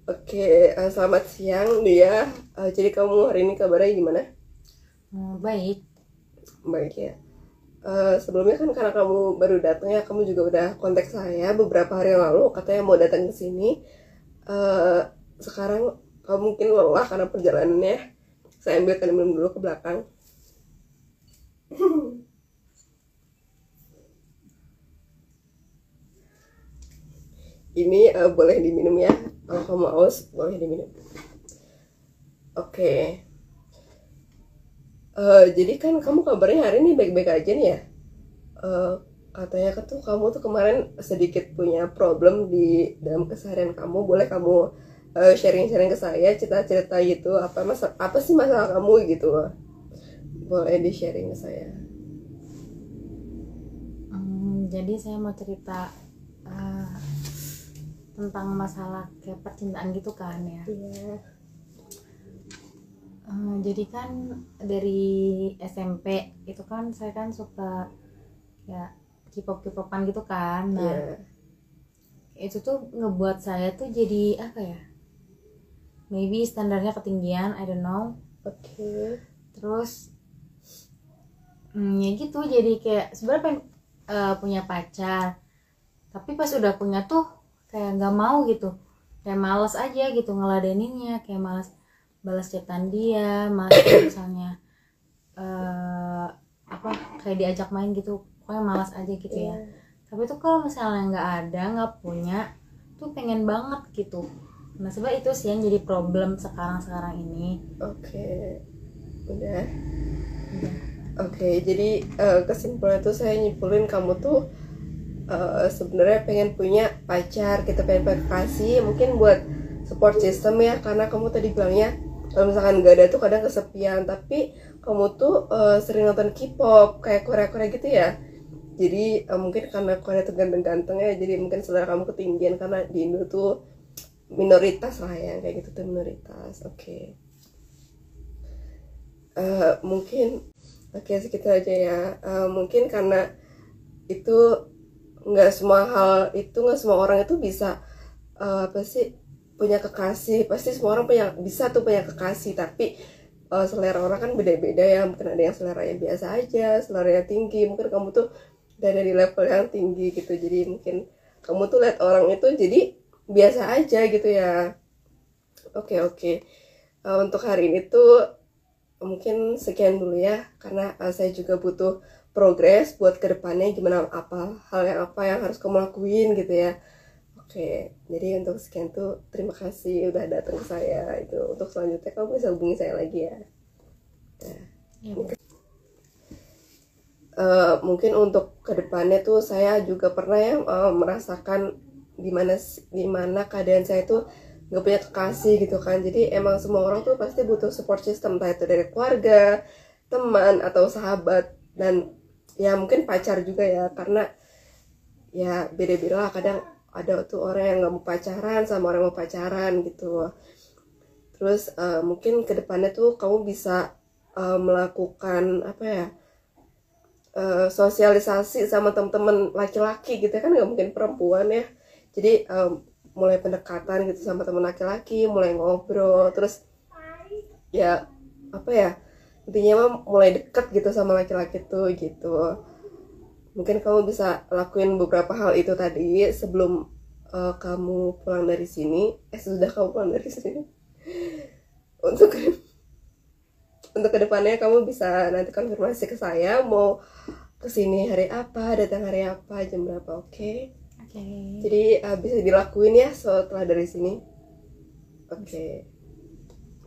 Oke, selamat siang Dia. Jadi kamu hari ini kabarnya gimana? Baik. Baik ya. Sebelumnya kan karena kamu baru datang ya, kamu juga udah kontak saya beberapa hari yang lalu, katanya mau datang ke sini. Sekarang kamu mungkin lelah karena perjalanannya. Saya ambilkan minum dulu ke belakang. Ini boleh diminum ya. Kalau kamu haus, boleh diminum. Oke. Jadi kan kamu kabarnya hari ini baik-baik aja nih ya. Eh, Katanya tuh kamu tuh kemarin sedikit punya problem di dalam keseharian kamu. Boleh kamu sharing-sharing ke saya, cerita-cerita gitu. Apa sih masalah kamu gitu? Boleh di sharing ke saya. Jadi saya mau cerita tentang masalah kayak percintaan gitu kan ya. Iya. Jadi kan dari SMP itu kan saya kan suka ya K-pop-K-popan gitu kan. Nah, Iya. itu tuh ngebuat saya tuh jadi apa ya? Maybe standarnya ketinggian, I don't know. Oke. Terus ya gitu, jadi kayak sebenarnya pengen punya pacar, tapi pas udah punya tuh kayak nggak mau gitu, kayak males aja gitu ngeladeninnya, kayak males balas chatan dia, males misalnya apa kayak diajak main gitu, pokoknya malas aja gitu ya. Iya. Tapi tuh kalau misalnya nggak punya tuh pengen banget gitu. Nah sebenarnya itu sih yang jadi problem sekarang ini. Oke. Udah. Udah. Oke, jadi kesimpulannya tuh saya nyimpulin kamu tuh sebenarnya pengen punya pacar, kita pengen punya kekasih, mungkin buat support system ya, karena kamu tadi bilangnya kalau misalkan gak ada tuh kadang kesepian. Tapi kamu tuh sering nonton K-pop kayak Korea gitu ya. Jadi mungkin karena Korea tuh ganteng-ganteng ya, jadi mungkin selera kamu ketinggian, karena di Indo tuh minoritas lah ya, kayak gitu tuh minoritas. Oke. Mungkin oke segitu aja ya. Mungkin karena itu nggak semua orang itu bisa apa sih punya kekasih. Pasti semua orang bisa tuh punya kekasih, tapi selera orang kan beda-beda ya. Mungkin ada yang seleranya biasa aja, seleranya tinggi. Mungkin kamu tuh dari level yang tinggi gitu, jadi mungkin kamu tuh lihat orang itu jadi biasa aja gitu ya. Oke. Untuk hari ini tuh mungkin sekian dulu ya, karena saya juga butuh progres buat kedepannya, gimana apa yang harus kamu lakuin gitu ya. Oke, jadi untuk sekian tuh terima kasih udah datang ke saya. Itu untuk selanjutnya kamu bisa hubungi saya lagi ya. Ya, Mungkin untuk kedepannya tuh saya juga pernah ya merasakan dimana keadaan saya tuh nggak punya kekasih gitu kan. Jadi emang semua orang tuh pasti butuh support system, entah itu dari keluarga, teman, atau sahabat, dan ya mungkin pacar juga ya, karena ya beda-beda lah. Kadang ada tuh orang yang nggak mau pacaran sama orang yang mau pacaran gitu. Terus mungkin kedepannya tuh kamu bisa melakukan apa ya, sosialisasi sama teman-teman laki-laki gitu kan, nggak mungkin perempuan ya. Jadi mulai pendekatan gitu sama teman laki-laki, mulai ngobrol, terus ya apa ya, intinya mah mulai deket gitu sama laki-laki tuh gitu. Mungkin kamu bisa lakuin beberapa hal itu tadi sebelum kamu pulang dari sini, sesudah kamu pulang dari sini. untuk untuk kedepannya kamu bisa nanti konfirmasi ke saya mau kesini hari apa, datang hari apa, jam berapa. Oke. oke. Jadi bisa dilakuin ya setelah dari sini. Oke.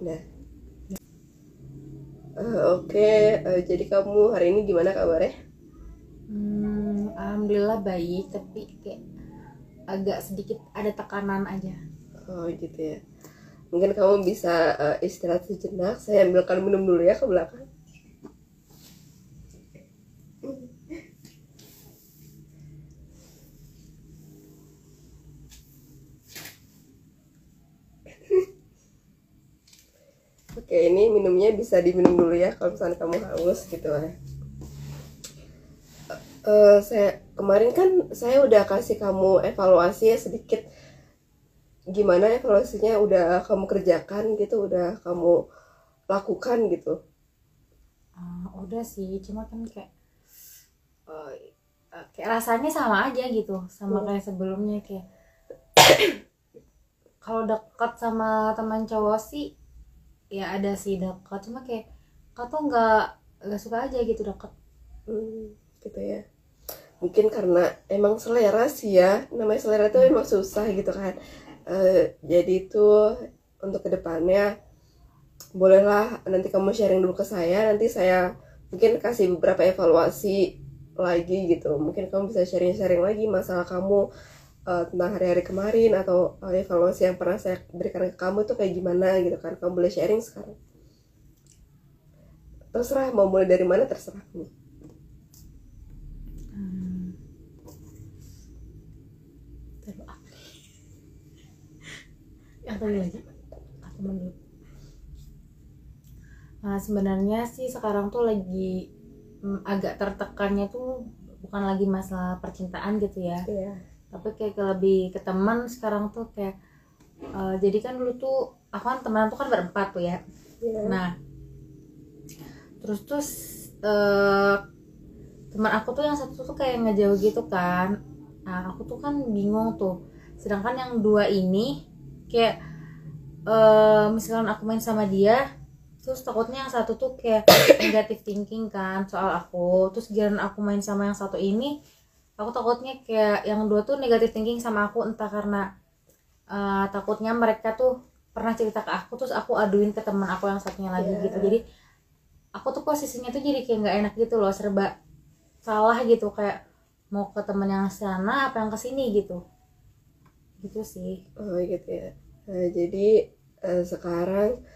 Nah. Oke. Jadi kamu hari ini gimana kabarnya? Alhamdulillah baik, tapi kayak agak sedikit ada tekanan aja. Oh gitu ya. Mungkin kamu bisa istirahat sejenak. Saya ambilkan minum dulu ya ke belakang. Oke, ini minumnya bisa diminum dulu ya kalau misalnya kamu haus gitu ya. Saya kemarin kan saya udah kasih kamu evaluasi ya sedikit gimana evaluasinya udah kamu kerjakan gitu, udah kamu lakukan gitu? Udah sih, cuma kan kayak kayak rasanya sama aja gitu, sama kayak sebelumnya. Kayak kalau dekat sama teman cowok sih ya ada sih dekat, cuma kayak kau tuh nggak suka aja gitu dekat. Gitu ya, mungkin karena emang selera sih ya, namanya selera itu emang susah gitu kan. Jadi itu untuk kedepannya bolehlah nanti kamu sharing dulu ke saya, nanti saya mungkin kasih beberapa evaluasi lagi gitu, mungkin kamu bisa sharing-sharing lagi masalah kamu tentang hari-hari kemarin, atau evaluasi yang pernah saya berikan ke kamu itu kayak gimana gitu kan. Kamu boleh sharing sekarang, terserah mau mulai dari mana, terserah kamu. Yang tadi lagi temen dulu. Nah sebenarnya sih sekarang tuh lagi agak tertekannya tuh bukan lagi masalah percintaan gitu ya, tapi kayak lebih ke teman sekarang tuh. Kayak jadi kan dulu tuh aku kan temenan tuh kan berempat tuh ya. Nah terus teman aku tuh yang satu tuh kayak ngejauh gitu kan. Nah aku tuh kan bingung tuh, sedangkan yang dua ini kayak misalkan aku main sama dia, terus takutnya yang satu tuh kayak negative thinking kan soal aku. Terus giliran aku main sama yang satu ini, aku takutnya kayak yang dua tuh negative thinking sama aku, entah karena takutnya mereka tuh pernah cerita ke aku terus aku aduin ke teman aku yang satunya lagi gitu. Jadi aku tuh posisinya tuh jadi kayak nggak enak gitu loh, serba salah gitu, kayak mau ke teman yang sana apa yang kesini gitu sih. Gitu ya. Jadi sekarang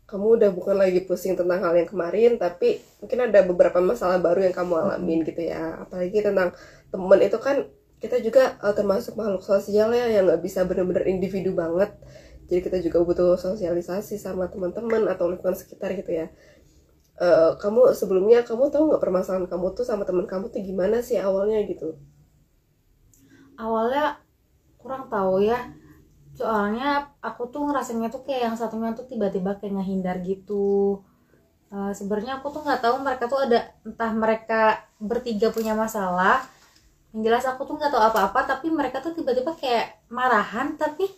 kamu udah bukan lagi pusing tentang hal yang kemarin, tapi mungkin ada beberapa masalah baru yang kamu alamin gitu ya. Apalagi tentang temen itu kan, kita juga termasuk makhluk sosial ya, yang nggak bisa benar-benar individu banget. Jadi kita juga butuh sosialisasi sama teman-teman atau lingkungan sekitar gitu ya. Kamu sebelumnya, kamu tahu nggak permasalahan kamu tuh sama teman kamu tuh gimana sih awalnya gitu? Awalnya kurang tahu ya, soalnya aku tuh ngerasanya tuh kayak yang satunya tuh tiba-tiba kayak ngehindar gitu. Sebenarnya aku tuh nggak tahu mereka tuh ada, entah mereka bertiga punya masalah. Yang jelas aku tuh nggak tahu apa-apa, tapi mereka tuh tiba-tiba kayak marahan tapi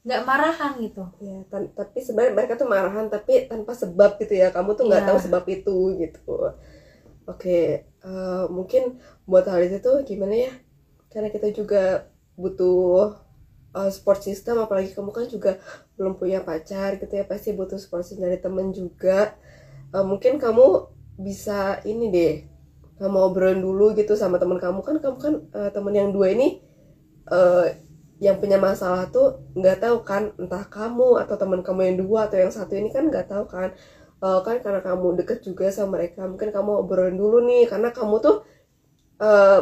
nggak marahan gitu ya. Tapi sebenarnya mereka tuh marahan tapi tanpa sebab gitu ya, kamu tuh nggak tahu sebab itu gitu. Oke, mungkin buat hal itu tuh gimana ya, karena kita juga butuh support system, apalagi kamu kan juga belum punya pacar gitu ya, pasti butuh support system dari temen juga. Mungkin kamu bisa ini deh, kamu obrolin dulu gitu sama temen kamu kan temen yang dua ini yang punya masalah tuh nggak tahu kan, entah kamu atau teman kamu yang dua atau yang satu ini kan nggak tahu kan. Kan karena kamu deket juga sama mereka, mungkin kamu obrolin dulu nih, karena kamu tuh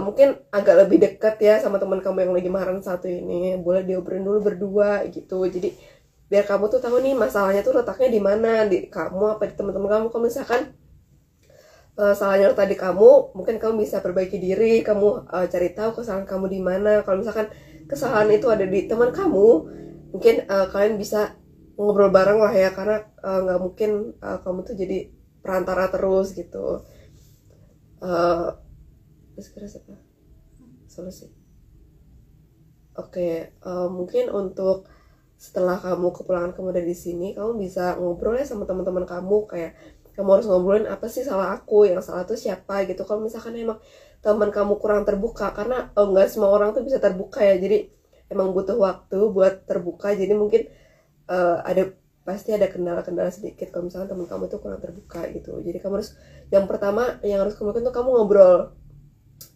mungkin agak lebih dekat ya sama teman kamu yang lagi marah satu ini. Boleh diobrolin dulu berdua gitu, jadi biar kamu tuh tahu nih masalahnya tuh letaknya di mana, di kamu apa di teman-teman kamu. Kalau misalkan salahnya tadi kamu, mungkin kamu bisa perbaiki diri, kamu cari tahu kesalahan kamu di mana. Kalau misalkan kesalahan itu ada di teman kamu, mungkin kalian bisa ngobrol bareng lah ya, karena nggak mungkin kamu tuh jadi perantara terus gitu. Terus apa solusi? Oke, mungkin untuk setelah kamu kepulangan kamu dari sini, kamu bisa ngobrol ya sama teman-teman kamu, kayak kamu harus ngobrolin apa sih salah aku, yang salah tuh siapa gitu. Kalau misalkan emang teman kamu kurang terbuka, karena nggak semua orang tuh bisa terbuka ya, jadi emang butuh waktu buat terbuka. Jadi mungkin pasti ada kendala-kendala sedikit kalau misalkan teman kamu tuh kurang terbuka gitu. Jadi kamu harus, yang pertama yang harus kamu lakukan tuh kamu ngobrol.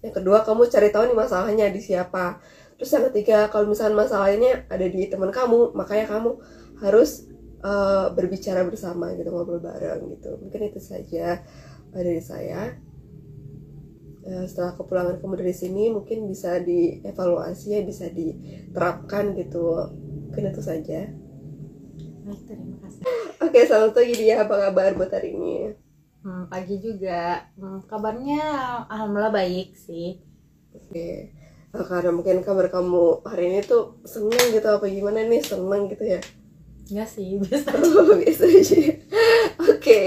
Yang kedua, kamu cari tahu nih masalahnya di siapa. Terus yang ketiga, kalau misalnya masalahnya ada di teman kamu, makanya kamu harus berbicara bersama gitu, ngobrol bareng gitu. Mungkin itu saja dari saya. Setelah kepulangan kamu dari sini, mungkin bisa dievaluasi ya, bisa diterapkan gitu. Mungkin itu saja. Baik, terima kasih. Oke, selamat pagi dia. Apa kabar buat hari ini? Pagi juga. Kabarnya alhamdulillah baik sih. Oke. Karena mungkin kabar kamu hari ini tuh seneng gitu, apa gimana nih, seneng gitu ya? Enggak sih, biasa. Biasa aja. Oke.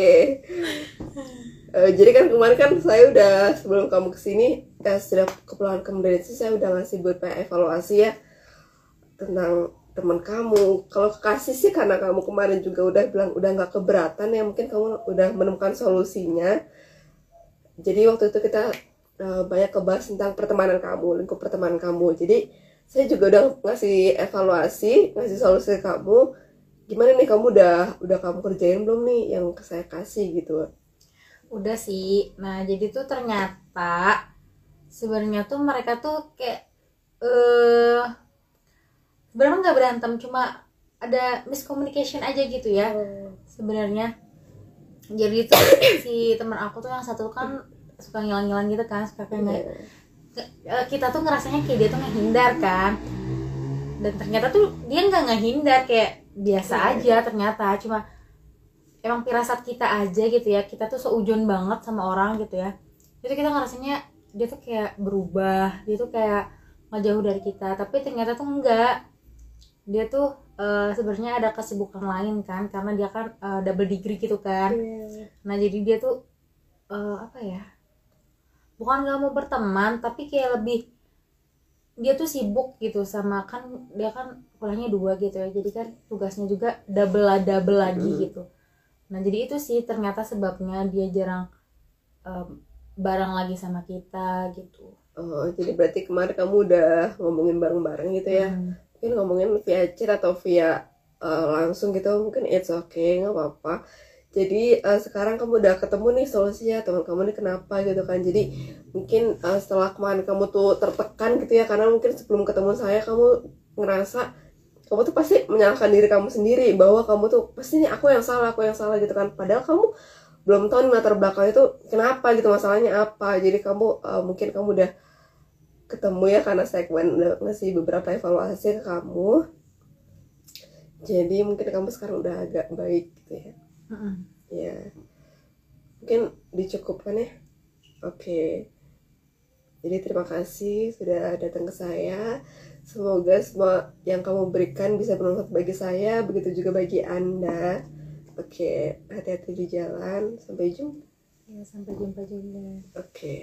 Jadi kan kemarin kan saya udah, sebelum kamu kesini ya, sudah kepulangan kamu dari situ, saya udah ngasih beberapa evaluasi ya tentang teman kamu. Kalau kekasih sih karena kamu kemarin juga udah bilang udah nggak keberatan ya, mungkin kamu udah menemukan solusinya. Jadi waktu itu kita banyak kebahas tentang pertemanan kamu, lingkup pertemanan kamu. Jadi saya juga udah ngasih evaluasi, ngasih solusi ke kamu. Gimana nih, kamu udah kamu kerjain belum nih yang saya kasih gitu? Udah sih. Nah, jadi tuh ternyata sebenarnya tuh mereka tuh kayak sebenarnya nggak berantem, cuma ada miscommunication aja gitu ya. Sebenarnya. Jadi tuh si teman aku tuh yang satu kan suka ngilang-ngilang gitu kan, suka kayak kita tuh ngerasanya kayak dia tuh ngehindar kan. Dan ternyata tuh dia nggak ngehindar, kayak biasa aja ternyata, cuma emang firasat kita aja gitu ya, kita tuh seujon banget sama orang gitu ya. Jadi kita ngerasanya dia tuh kayak berubah, dia tuh kayak ngejauh dari kita, tapi ternyata tuh enggak. Dia tuh sebenarnya ada kesibukan lain kan, karena dia kan double degree gitu kan. Nah jadi dia tuh apa ya, bukan gak mau berteman, tapi kayak lebih dia tuh sibuk gitu sama, kan dia kan kuliahnya 2 gitu ya, jadi kan tugasnya juga double lagi gitu. Nah jadi itu sih ternyata sebabnya dia jarang bareng lagi sama kita gitu. Oh, jadi berarti kemarin kamu udah ngomongin bareng-bareng gitu ya? Mungkin ngomongin via chat atau via langsung gitu, mungkin it's okay, nggak apa-apa. Jadi sekarang kamu udah ketemu nih solusinya, teman kamu nih kenapa gitu kan. Jadi mungkin setelah kemarin kamu tuh tertekan gitu ya, karena mungkin sebelum ketemu saya kamu ngerasa kamu tuh pasti menyalahkan diri kamu sendiri, bahwa kamu tuh pasti nih aku yang salah gitu kan. Padahal kamu belum tahu nih latar belakang itu kenapa gitu, masalahnya apa. Jadi kamu mungkin kamu udah ketemu ya, karena saya kemarin udah ngasih beberapa evaluasi ke kamu. Jadi mungkin kamu sekarang udah agak baik gitu ya. Ya mungkin dicukupkan ya. Oke. Jadi terima kasih sudah datang ke saya. Semoga semua yang kamu berikan bisa bermanfaat bagi saya, begitu juga bagi Anda. Oke, hati-hati di jalan. Sampai jumpa. Ya, sampai jumpa juga. Oke.